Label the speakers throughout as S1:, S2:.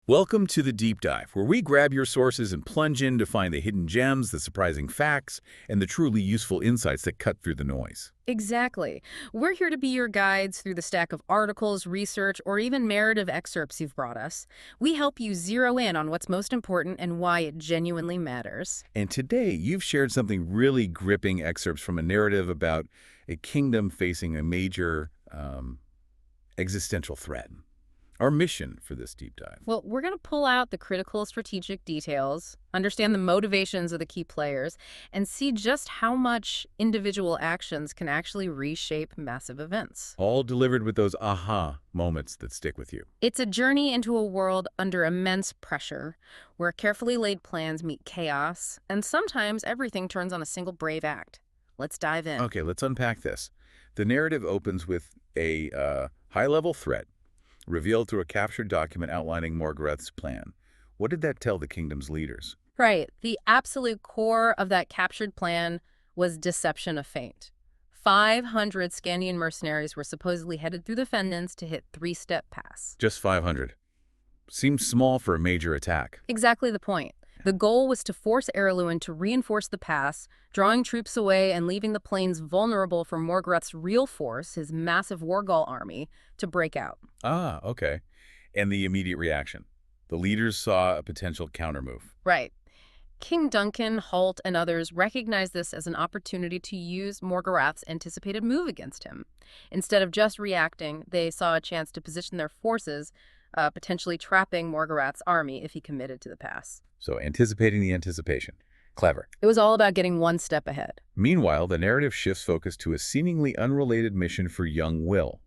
S1: Welcome to the Deep Dive, where we grab your sources and plunge in to find the hidden gems, the surprising facts, and the truly useful insights that cut through the noise.
S2: Exactly. We're here to be your guides through the stack of articles, research, or even narrative excerpts you've brought us. We help you zero in on what's most important and why it genuinely matters.
S1: And today, you've shared something really gripping excerpts from a narrative about a kingdom facing a major existential threat. Our mission for this deep dive.
S2: Well, we're going to pull out the critical strategic details, understand the motivations of the key players, and see just how much individual actions can actually reshape massive events.
S1: All delivered with those aha moments that stick with you.
S2: It's a journey into a world under immense pressure, where carefully laid plans meet chaos, and sometimes everything turns on a single brave act. Let's dive in.
S1: Okay, let's unpack this. The narrative opens with a high-level threat revealed through a captured document outlining Morgarath's plan. What did that tell the kingdom's leaders?
S2: Right. The absolute core of that captured plan was deception of feint. 500 Skandian mercenaries were supposedly headed through the Fens to hit three-step pass.
S1: Just 500. Seems small for a major attack.
S2: Exactly the point. The goal was to force Araluen to reinforce the pass, drawing troops away and leaving the plains vulnerable for Morgarath's real force, his massive Wargall army, to break out.
S1: Ah, okay. And the immediate reaction. The leaders saw a potential countermove.
S2: Right. King Duncan, Halt, and others recognized this as an opportunity to use Morgarath's anticipated move against him. Instead of just reacting, they saw a chance to position their forces, potentially trapping Morgarath's army if he committed to the pass.
S1: So anticipating the anticipation. Clever.
S2: It was all about getting one step ahead.
S1: Meanwhile, the narrative shifts focus to a seemingly unrelated mission for young Will.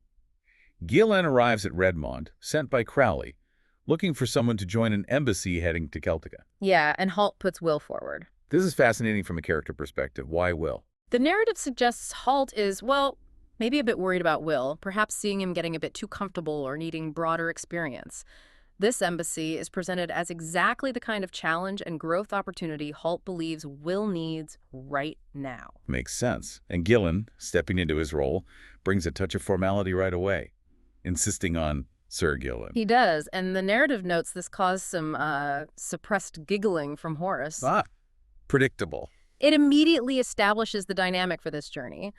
S1: Gilan arrives at Redmond, sent by Crowley, looking for someone to join an embassy heading to Celtica.
S2: Yeah, and Halt puts Will forward.
S1: This is fascinating from a character perspective. Why Will?
S2: The narrative suggests Halt is, well, maybe a bit worried about Will, perhaps seeing him getting a bit too comfortable or needing broader experience. This embassy is presented as exactly the kind of challenge and growth opportunity Halt believes Will needs right now.
S1: Makes sense. And Gilan, stepping into his role, brings a touch of formality right away, insisting on Sir Gilan.
S2: He does, and the narrative notes this caused some suppressed giggling from Horace.
S1: Predictable.
S2: It immediately establishes the dynamic for this journey.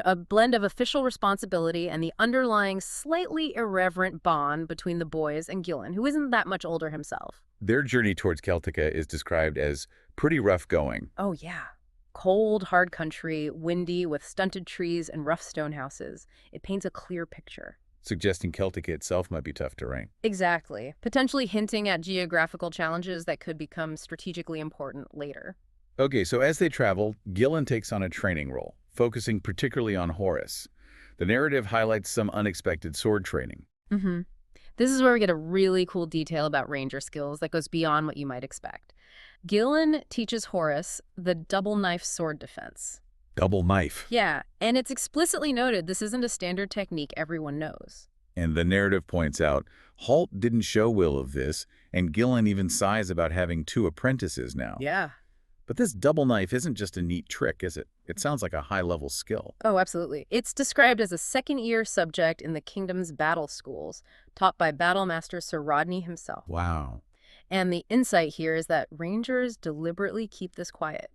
S2: A blend of official responsibility and the underlying slightly irreverent bond between the boys and Gilan, who isn't that much older himself.
S1: Their journey towards Celtica is described as pretty rough going.
S2: Oh, yeah. Cold, hard country, windy, with stunted trees and rough stone houses. It paints a clear picture.
S1: Suggesting Celtica itself might be tough terrain.
S2: Exactly. Potentially hinting at geographical challenges that could become strategically important later.
S1: Okay, so as they travel, Gilan takes on a training role, focusing particularly on Horace. The narrative highlights some unexpected sword training.
S2: This is where we get a really cool detail about ranger skills that goes beyond what you might expect. Gilan teaches Horace the double knife sword defense.
S1: Double knife.
S2: Yeah, and it's explicitly noted this isn't a standard technique everyone knows.
S1: And the narrative points out, Halt didn't show Will of this, and Gilan even sighs about having 2 apprentices now.
S2: Yeah.
S1: But this double knife isn't just a neat trick, is it? It sounds like a high-level skill.
S2: Oh, absolutely. It's described as a second-year subject in the kingdom's battle schools, taught by Battlemaster Sir Rodney himself.
S1: Wow.
S2: And the insight here is that rangers deliberately keep this quiet.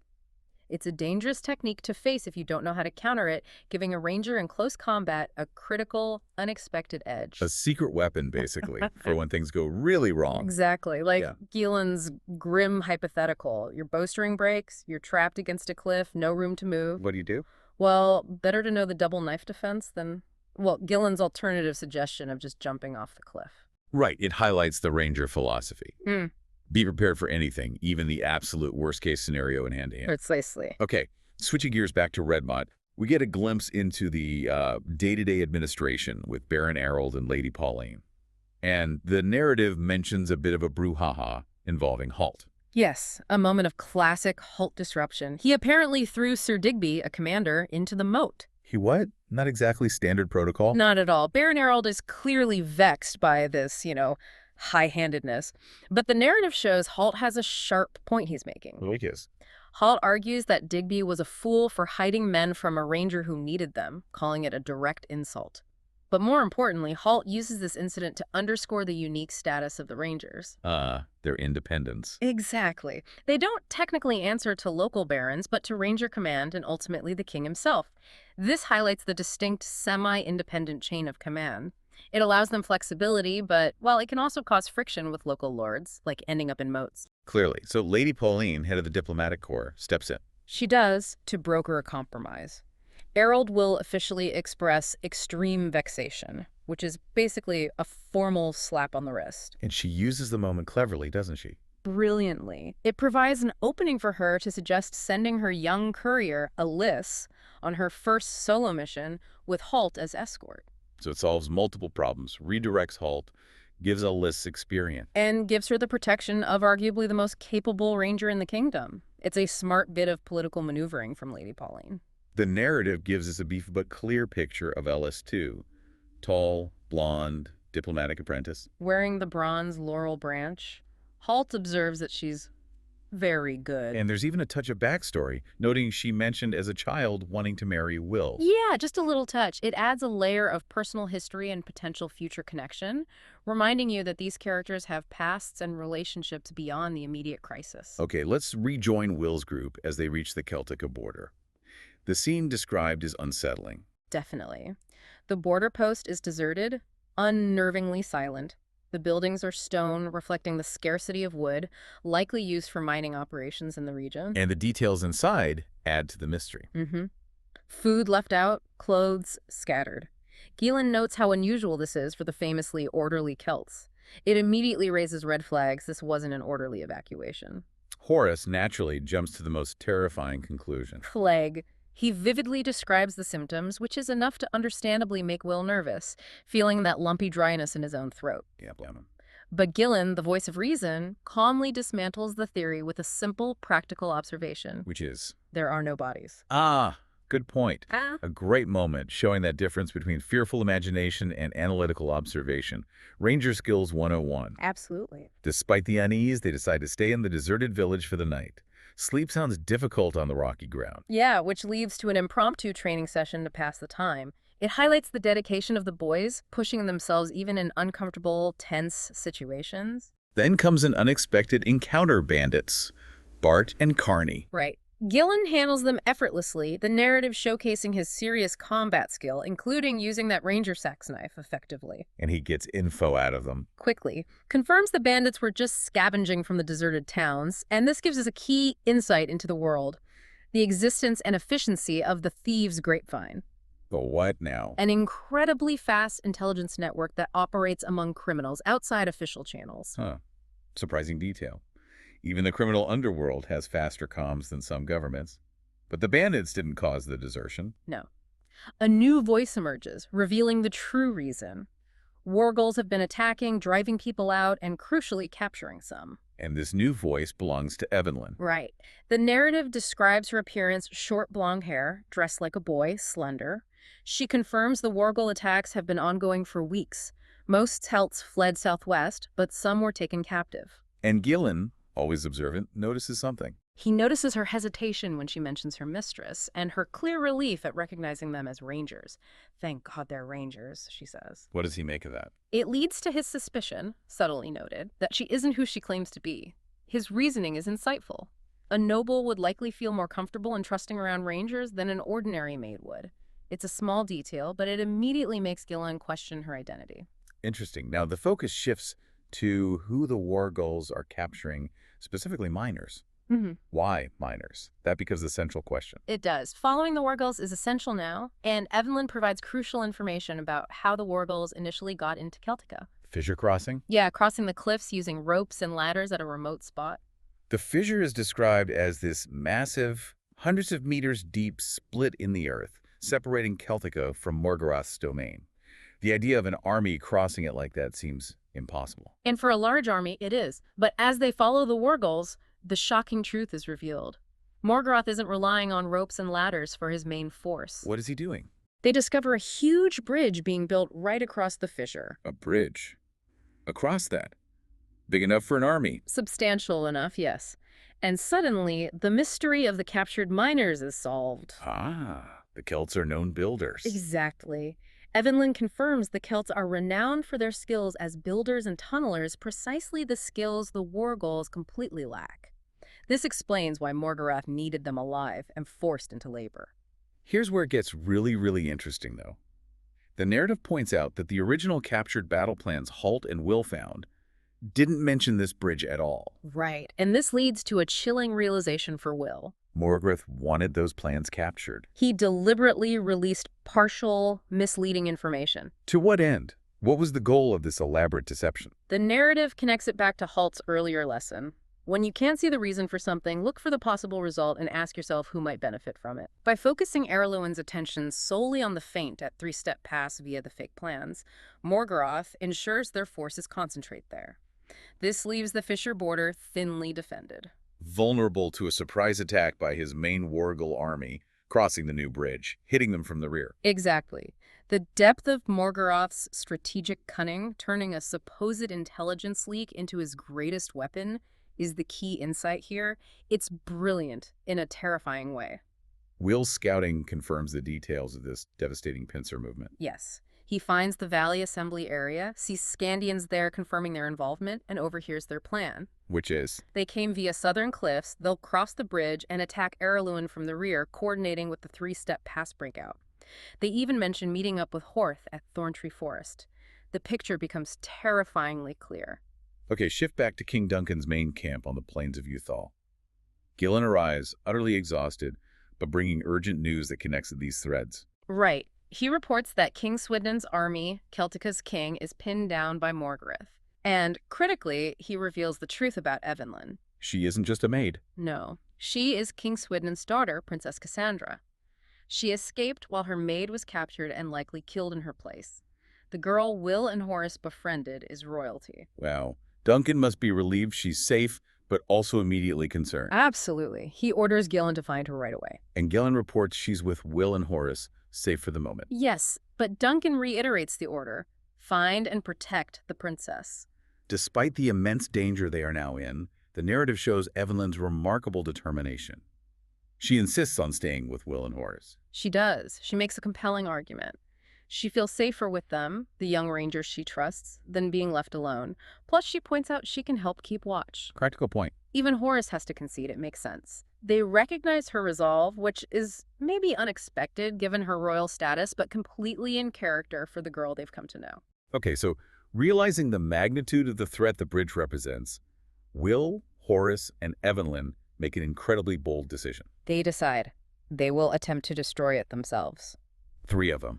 S2: It's a dangerous technique to face if you don't know how to counter it, giving a ranger in close combat a critical, unexpected edge.
S1: A secret weapon, basically, for when things go really wrong.
S2: Exactly. Like Gilan's grim hypothetical. Your bowstring breaks, you're trapped against a cliff, no room to move.
S1: What do you do?
S2: Well, better to know the double knife defense than, well, Gilan's alternative suggestion of just jumping off the cliff.
S1: Right. It highlights the ranger philosophy. Be prepared for anything, even the absolute worst-case scenario in hand-to-hand.
S2: Precisely.
S1: Okay, switching gears back to Redmond, we get a glimpse into the day-to-day administration with Baron Arald and Lady Pauline. And the narrative mentions a bit of a brouhaha involving Halt.
S2: Yes, a moment of classic Halt disruption. He apparently threw Sir Digby, a commander, into the moat.
S1: He what? Not exactly standard protocol?
S2: Not at all. Baron Arald is clearly vexed by this, high-handedness. But the narrative shows Halt has a sharp point he's making.
S1: Like this.
S2: Halt argues that Digby was a fool for hiding men from a ranger who needed them, calling it a direct insult. But more importantly, Halt uses this incident to underscore the unique status of the Rangers.
S1: Their independence.
S2: Exactly. They don't technically answer to local barons, but to Ranger Command and ultimately the king himself. This highlights the distinct semi-independent chain of command. It allows them flexibility, but, well, it can also cause friction with local lords, like ending up in moats.
S1: Clearly. So Lady Pauline, head of the diplomatic corps, steps in.
S2: She does, to broker a compromise. Harold will officially express extreme vexation, which is basically a formal slap on the wrist.
S1: And she uses the moment cleverly, doesn't she?
S2: Brilliantly. It provides an opening for her to suggest sending her young courier, Alice, on her first solo mission with Halt as escort.
S1: So it solves multiple problems, redirects Halt, gives Alice experience.
S2: And gives her the protection of arguably the most capable ranger in the kingdom. It's a smart bit of political maneuvering from Lady Pauline.
S1: The narrative gives us a brief but clear picture of Alice, too. Tall, blonde, diplomatic apprentice.
S2: Wearing the bronze laurel branch, Halt observes that she's very good.
S1: And there's even a touch of backstory, noting she mentioned as a child wanting to marry Will.
S2: Yeah, just a little touch. It adds a layer of personal history and potential future connection, reminding you that these characters have pasts and relationships beyond the immediate crisis.
S1: Okay, let's rejoin Will's group as they reach the Celtica border. The scene described is unsettling.
S2: Definitely. The border post is deserted, unnervingly silent. The buildings are stone, reflecting the scarcity of wood, likely used for mining operations in the region.
S1: And the details inside add to the mystery.
S2: Food left out, clothes scattered. Gilan notes how unusual this is for the famously orderly Celts. It immediately raises red flags. This wasn't an orderly evacuation.
S1: Horace naturally jumps to the most terrifying conclusion.
S2: Plague. He vividly describes the symptoms, which is enough to understandably make Will nervous, feeling that lumpy dryness in his own throat.
S1: Yeah, blame him.
S2: But Gilan, the voice of reason, calmly dismantles the theory with a simple, practical observation.
S1: Which is?
S2: There are no bodies.
S1: Good point. A great moment showing that difference between fearful imagination and analytical observation. Ranger Skills 101.
S2: Absolutely.
S1: Despite the unease, they decide to stay in the deserted village for the night. Sleep sounds difficult on the rocky ground.
S2: Yeah, which leads to an impromptu training session to pass the time. It highlights the dedication of the boys, pushing themselves even in uncomfortable, tense situations.
S1: Then comes an unexpected encounter bandits, Bart and Carney.
S2: Right. Gilan handles them effortlessly, the narrative showcasing his serious combat skill, including using that ranger sax knife effectively.
S1: And he gets info out of them.
S2: Quickly. Confirms the bandits were just scavenging from the deserted towns, and this gives us a key insight into the world. The existence and efficiency of the thieves' grapevine.
S1: The what now?
S2: An incredibly fast intelligence network that operates among criminals outside official channels.
S1: Surprising detail. Even the criminal underworld has faster comms than some governments. But the bandits didn't cause the desertion.
S2: No. A new voice emerges, revealing the true reason. Wargulls have been attacking, driving people out, and crucially capturing some.
S1: And this new voice belongs to Evanlyn.
S2: Right. The narrative describes her appearance: short blonde hair, dressed like a boy, slender. She confirms the Wargull attacks have been ongoing for weeks. Most Celts fled southwest, but some were taken captive.
S1: And Gilan, always observant, notices something.
S2: He notices her hesitation when she mentions her mistress, and her clear relief at recognizing them as rangers. Thank God they're rangers, she says.
S1: What does he make of that?
S2: It leads to his suspicion, subtly noted, that she isn't who she claims to be. His reasoning is insightful. A noble would likely feel more comfortable in trusting around rangers than an ordinary maid would. It's a small detail, but it immediately makes Gilan question her identity.
S1: Interesting. Now, the focus shifts to who the Wargulls are capturing, specifically miners. Why miners? That becomes the central question.
S2: It does. Following the Wargulls is essential now, and Evanlyn provides crucial information about how the Wargulls initially got into Celtica.
S1: Fissure crossing?
S2: Yeah, crossing the cliffs using ropes and ladders at a remote spot.
S1: The fissure is described as this massive, hundreds of meters deep split in the earth, separating Celtica from Morgarath's domain. The idea of an army crossing it like that seems impossible.
S2: And for a large army, it is. But as they follow the Wargulls, the shocking truth is revealed. Morgarath isn't relying on ropes and ladders for his main force.
S1: What is he doing?
S2: They discover a huge bridge being built right across the fissure.
S1: A bridge? Across that? Big enough for an army?
S2: Substantial enough, yes. And suddenly, the mystery of the captured miners is solved.
S1: The Celts are known builders.
S2: Exactly. Evanlyn confirms the Celts are renowned for their skills as builders and tunnelers, precisely the skills the war goals completely lack. This explains why Morgarath needed them alive and forced into labor.
S1: Here's where it gets really, really interesting, though. The narrative points out that the original captured battle plans Halt and Will found didn't mention this bridge at all.
S2: Right, and this leads to a chilling realization for Will.
S1: Morgarath wanted those plans captured.
S2: He deliberately released partial, misleading information.
S1: To what end? What was the goal of this elaborate deception?
S2: The narrative connects it back to Halt's earlier lesson. When you can't see the reason for something, look for the possible result and ask yourself who might benefit from it. By focusing Araluen's attention solely on the feint at three-step pass via the fake plans, Morgarath ensures their forces concentrate there. This leaves the Fisher border thinly defended.
S1: Vulnerable to a surprise attack by his main Wargal army crossing the new bridge, hitting them from the rear.
S2: Exactly. The depth of Morgarath's strategic cunning, turning a supposed intelligence leak into his greatest weapon, is the key insight here. It's brilliant in a terrifying way.
S1: Will's scouting confirms the details of this devastating pincer movement.
S2: Yes. He finds the Valley Assembly area, sees Skandians there confirming their involvement, and overhears their plan.
S1: Which is?
S2: They came via southern cliffs, they'll cross the bridge and attack Araluen from the rear, coordinating with the three-step pass breakout. They even mention meeting up with Horace at Thorntree Forest. The picture becomes terrifyingly clear.
S1: Okay, shift back to King Duncan's main camp on the plains of Uthal. Gilan arrives, utterly exhausted, but bringing urgent news that connects these threads.
S2: Right. He reports that King Swithin's army, Celtica's king, is pinned down by Morgarath. And, critically, he reveals the truth about Evanlyn.
S1: She isn't just a maid.
S2: No. She is King Swithin's daughter, Princess Cassandra. She escaped while her maid was captured and likely killed in her place. The girl Will and Horace befriended is royalty.
S1: Wow. Duncan must be relieved she's safe, but also immediately concerned.
S2: Absolutely. He orders Gilan to find her right away.
S1: And Gilan reports she's with Will and Horace, safe for the moment.
S2: Yes, but Duncan reiterates the order. Find and protect the princess.
S1: Despite the immense danger they are now in, the narrative shows Evanlyn's remarkable determination. She insists on staying with Will and Horace.
S2: She does. She makes a compelling argument. She feels safer with them, the young rangers she trusts, than being left alone. Plus, she points out she can help keep watch.
S1: Practical point.
S2: Even Horace has to concede it makes sense. They recognize her resolve, which is maybe unexpected given her royal status, but completely in character for the girl they've come to know.
S1: Okay, so realizing the magnitude of the threat the bridge represents, Will, Horace, and Evanlyn make an incredibly bold decision.
S2: They decide they will attempt to destroy it themselves.
S1: 3 of them.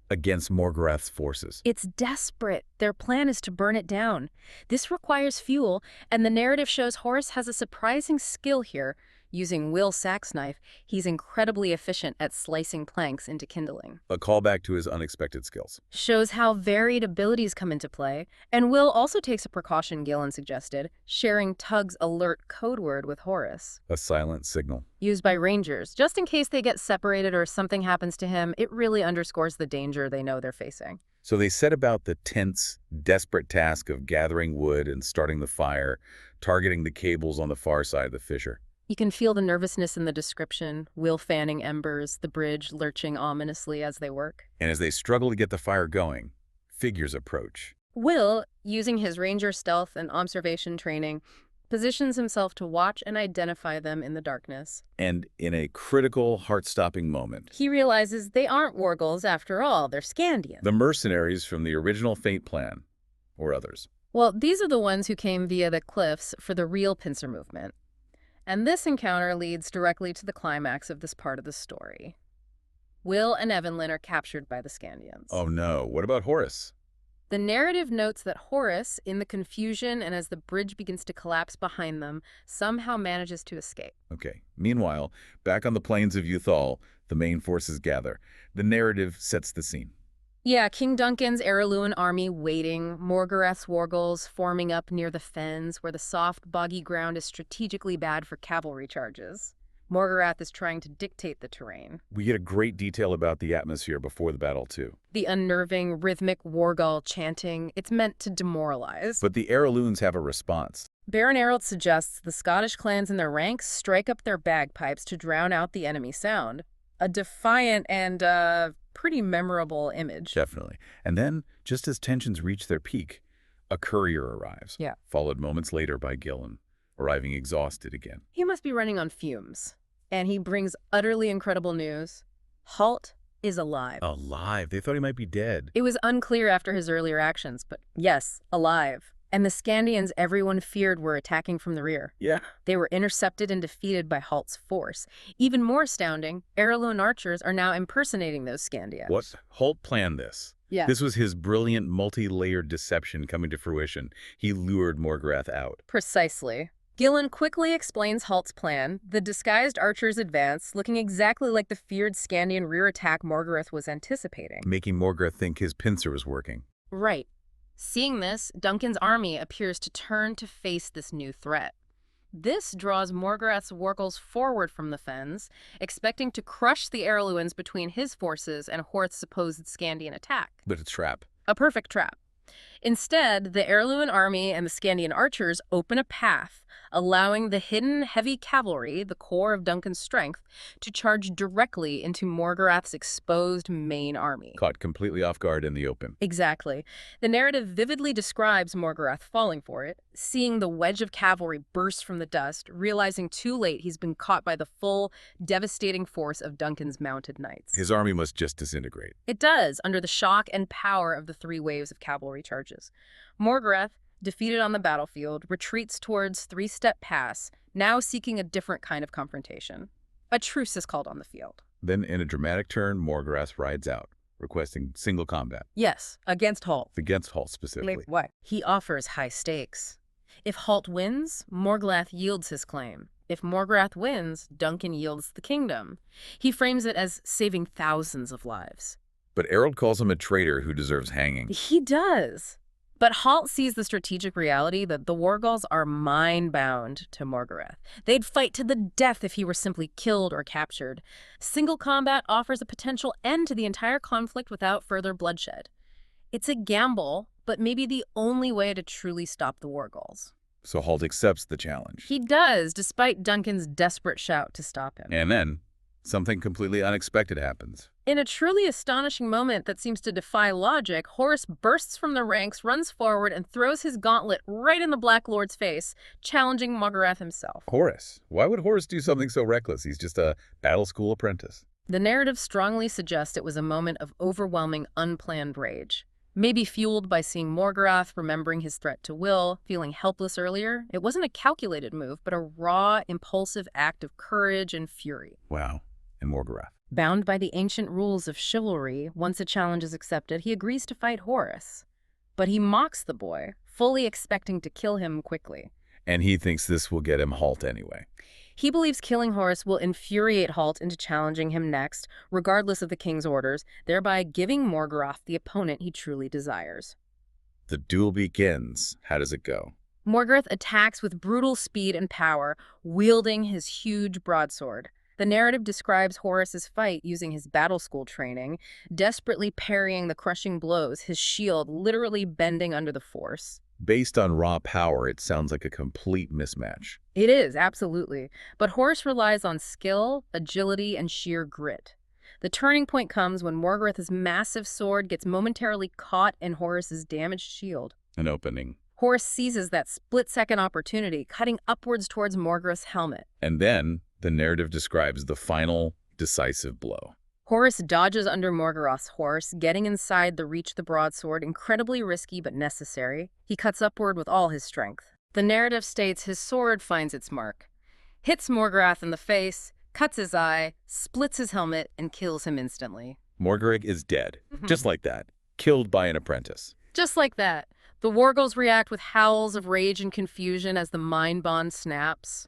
S1: Against Morgarath's forces.
S2: It's desperate. Their plan is to burn it down. This requires fuel, and the narrative shows Horace has a surprising skill here. Using Will's sax knife, he's incredibly efficient at slicing planks into kindling.
S1: A callback to his unexpected skills.
S2: Shows how varied abilities come into play, and Will also takes a precaution Gilan suggested, sharing Tug's alert code word with Horace.
S1: A silent signal.
S2: Used by rangers, just in case they get separated or something happens to him. It really underscores the danger they know they're facing.
S1: So they set about the tense, desperate task of gathering wood and starting the fire, targeting the cables on the far side of the fissure.
S2: You can feel the nervousness in the description, Will fanning embers, the bridge lurching ominously as they work.
S1: And as they struggle to get the fire going, figures approach.
S2: Will, using his ranger stealth and observation training, positions himself to watch and identify them in the darkness.
S1: And in a critical, heart-stopping moment,
S2: He realizes they aren't Wargals after all, they're Skandians.
S1: the mercenaries from the original feint plan, or others.
S2: Well, these are the ones who came via the cliffs for the real pincer movement. And this encounter leads directly to the climax of this part of the story. Will and Evanlyn are captured by the Skandians.
S1: Oh no, what about Horace?
S2: The narrative notes that Horace, in the confusion and as the bridge begins to collapse behind them, somehow manages to escape.
S1: Okay. Meanwhile, back on the plains of Uthal, the main forces gather. The narrative sets the scene.
S2: Yeah, King Duncan's Araluen army waiting, Morgarath's Wargals forming up near the fens where the soft, boggy ground is strategically bad for cavalry charges. Morgarath is trying to dictate the terrain.
S1: We get a great detail about the atmosphere before the battle, too.
S2: The unnerving, rhythmic Wargal chanting, it's meant to demoralize.
S1: But the Araluens have a response.
S2: Baron Arald suggests the Scottish clans in their ranks strike up their bagpipes to drown out the enemy sound. A defiant and, pretty memorable image.
S1: Definitely. And then, just as tensions reach their peak, a courier arrives,
S2: Yeah.
S1: followed moments later by Gilan, arriving exhausted again.
S2: He must be running on fumes. And he brings utterly incredible news. Halt is alive.
S1: Alive? They thought he might be dead.
S2: It was unclear after his earlier actions, but yes, alive. And the Skandians everyone feared were attacking from the rear.
S1: Yeah.
S2: They were intercepted and defeated by Halt's force. Even more astounding, Araluen archers are now impersonating those Skandians.
S1: What? Holt planned this.
S2: Yeah.
S1: This was his brilliant, multi-layered deception coming to fruition. He lured Morgarath out.
S2: Precisely. Gilan quickly explains Halt's plan. The disguised archers advance, looking exactly like the feared Skandian rear attack Morgarath was anticipating.
S1: Making Morgarath think his pincer was working.
S2: Right. Seeing this, Duncan's army appears to turn to face this new threat. This draws Morgarath's wargals forward from the fens, expecting to crush the Araluens between his forces and Horace's supposed Skandian attack.
S1: But it's a trap.
S2: A perfect trap. Instead, the Araluen army and the Skandian archers open a path, allowing the hidden heavy cavalry, the core of Duncan's strength, to charge directly into Morgarath's exposed main army.
S1: Caught completely off guard in the open.
S2: Exactly. The narrative vividly describes Morgarath falling for it, seeing the wedge of cavalry burst from the dust, realizing too late he's been caught by the full, devastating force of Duncan's mounted knights.
S1: His army must just disintegrate.
S2: It does, under the shock and power of the 3 waves of cavalry charges. Morgarath, defeated on the battlefield, retreats towards Three-Step Pass, now seeking a different kind of confrontation. A truce is called on the field.
S1: Then, in a dramatic turn, Morgarath rides out, requesting single combat.
S2: Yes, against Halt.
S1: Against Holt specifically.
S2: Why? He offers high stakes. If Halt wins, Morgarath yields his claim. If Morgarath wins, Duncan yields the kingdom. He frames it as saving thousands of lives.
S1: But Errol calls him a traitor who deserves hanging.
S2: He does. But Halt sees the strategic reality that the wargals are mind-bound to Morgarath. They'd fight to the death if he were simply killed or captured. Single combat offers a potential end to the entire conflict without further bloodshed. It's a gamble, but maybe the only way to truly stop the wargals.
S1: So Holt accepts the challenge.
S2: He does, despite Duncan's desperate shout to stop him.
S1: And then, something completely unexpected happens.
S2: In a truly astonishing moment that seems to defy logic, Horace bursts from the ranks, runs forward, and throws his gauntlet right in the Black Lord's face, challenging Morgarath himself.
S1: Horace? Why would Horace do something so reckless? He's just a battle school apprentice.
S2: The narrative strongly suggests it was a moment of overwhelming, unplanned rage. Maybe fueled by seeing Morgarath, remembering his threat to Will, feeling helpless earlier. It wasn't a calculated move, but a raw, impulsive act of courage and fury.
S1: Wow. And Morgarath.
S2: Bound by the ancient rules of chivalry, once a challenge is accepted, he agrees to fight Horace. But he mocks the boy, fully expecting to kill him quickly.
S1: And he thinks this will get him Halt anyway.
S2: He believes killing Horace will infuriate Halt into challenging him next, regardless of the king's orders, thereby giving Morgarath the opponent he truly desires.
S1: The duel begins. How does it go?
S2: Morgarath attacks with brutal speed and power, wielding his huge broadsword. The narrative describes Horace's fight using his battle school training, desperately parrying the crushing blows, his shield literally bending under the force.
S1: Based on raw power, it sounds like a complete mismatch.
S2: It is, absolutely. But Horace relies on skill, agility, and sheer grit. The turning point comes when Morgarath's massive sword gets momentarily caught in Horace's damaged shield.
S1: An opening.
S2: Horace seizes that split-second opportunity, cutting upwards towards Morgarath's helmet.
S1: And then, the narrative describes the final, decisive blow.
S2: Horace dodges under Morgarath's horse, getting inside the reach of the broadsword, incredibly risky but necessary. He cuts upward with all his strength. The narrative states his sword finds its mark, hits Morgarath in the face, cuts his eye, splits his helmet, and kills him instantly.
S1: Morgarath is dead, just like that, killed by an apprentice.
S2: Just like that. The wargals react with howls of rage and confusion as the mind bond snaps.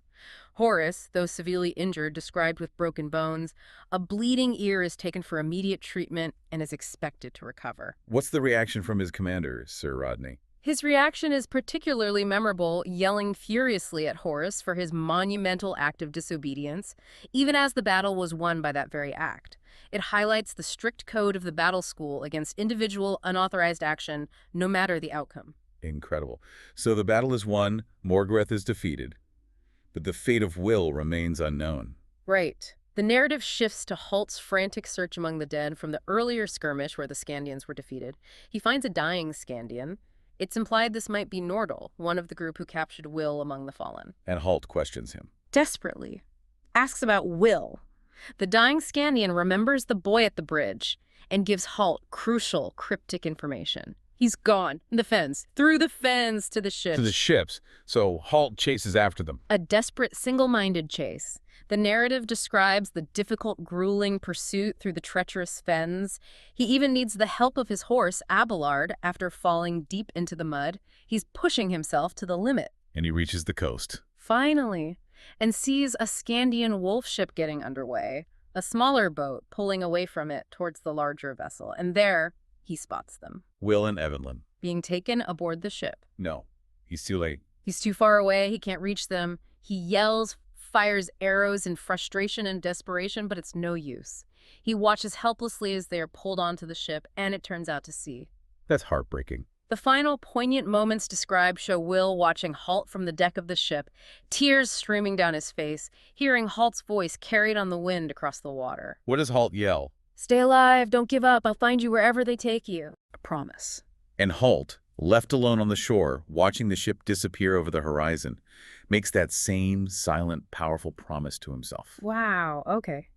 S2: Horace, though severely injured, described with broken bones, a bleeding ear is taken for immediate treatment and is expected to recover.
S1: What's the reaction from his commander, Sir Rodney?
S2: His reaction is particularly memorable, yelling furiously at Horace for his monumental act of disobedience, even as the battle was won by that very act. It highlights the strict code of the battle school against individual, unauthorized action, no matter the outcome.
S1: Incredible. So the battle is won, Morgarath is defeated, but the fate of Will remains unknown.
S2: Right. The narrative shifts to Halt's frantic search among the dead from the earlier skirmish where the Skandians were defeated. He finds a dying Skandian. It's implied this might be Nordal, one of the group who captured Will among the fallen.
S1: And Halt questions him.
S2: Desperately. Asks about Will. The dying Skandian remembers the boy at the bridge and gives Halt crucial cryptic information. He's gone. The fens. Through the fens to the ships.
S1: To the ships. So Halt chases after them.
S2: A desperate, single-minded chase. The narrative describes the difficult, grueling pursuit through the treacherous fens. He even needs the help of his horse, Abelard, after falling deep into the mud. He's pushing himself to the limit.
S1: And he reaches the coast.
S2: Finally. And sees a Skandian wolf ship getting underway. A smaller boat pulling away from it towards the larger vessel. And there, he spots them.
S1: Will and Evanlyn.
S2: Being taken aboard the ship.
S1: No, he's too late.
S2: He's too far away. He can't reach them. He yells, fires arrows in frustration and desperation, but it's no use. He watches helplessly as they are pulled onto the ship, and it turns out to sea.
S1: That's heartbreaking.
S2: The final poignant moments described show Will watching Halt from the deck of the ship, tears streaming down his face, hearing Halt's voice carried on the wind across the water.
S1: What does Halt yell?
S2: Stay alive, don't give up, I'll find you wherever they take you. I promise.
S1: And Halt, left alone on the shore, watching the ship disappear over the horizon, makes that same silent, powerful promise to himself.
S2: Wow, okay.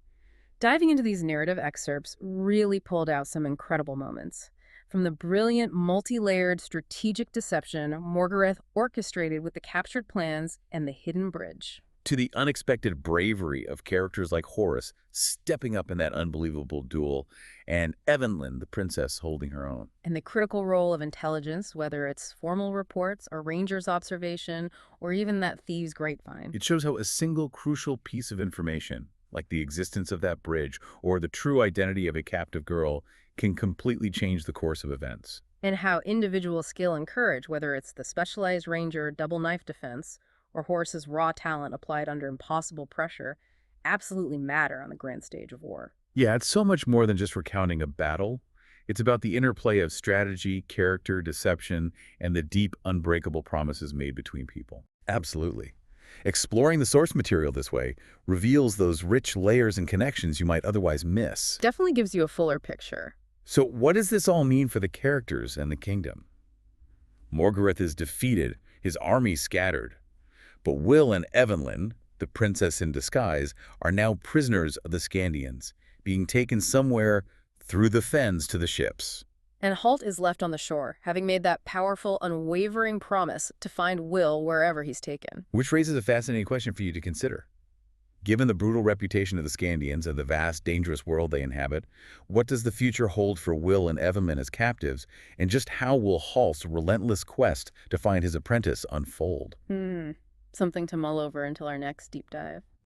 S2: Diving into these narrative excerpts really pulled out some incredible moments. From the brilliant, multi-layered strategic deception Morgarath orchestrated with the captured plans and the hidden bridge,
S1: to the unexpected bravery of characters like Horace stepping up in that unbelievable duel, and Evanlyn, the princess, holding her own.
S2: And the critical role of intelligence, whether it's formal reports, a ranger's observation, or even that thieves' grapevine.
S1: It shows how a single crucial piece of information, like the existence of that bridge or the true identity of a captive girl, can completely change the course of events.
S2: And how individual skill and courage, whether it's the specialized ranger double knife defense or Horace's raw talent applied under impossible pressure, absolutely matter on the grand stage of war.
S1: Yeah, it's so much more than just recounting a battle. It's about the interplay of strategy, character, deception, and the deep, unbreakable promises made between people. Absolutely. Exploring the source material this way reveals those rich layers and connections you might otherwise miss.
S2: Definitely gives you a fuller picture.
S1: So what does this all mean for the characters and the kingdom? Morgarath is defeated, his army scattered. But Will and Evanlyn, the princess in disguise, are now prisoners of the Skandians, being taken somewhere through the fens to the ships.
S2: And Halt is left on the shore, having made that powerful, unwavering promise to find Will wherever he's taken.
S1: Which raises a fascinating question for you to consider. Given the brutal reputation of the Skandians and the vast, dangerous world they inhabit, what does the future hold for Will and Evanlyn as captives, and just how will Halt's relentless quest to find his apprentice unfold?
S2: Something to mull over until our next deep dive.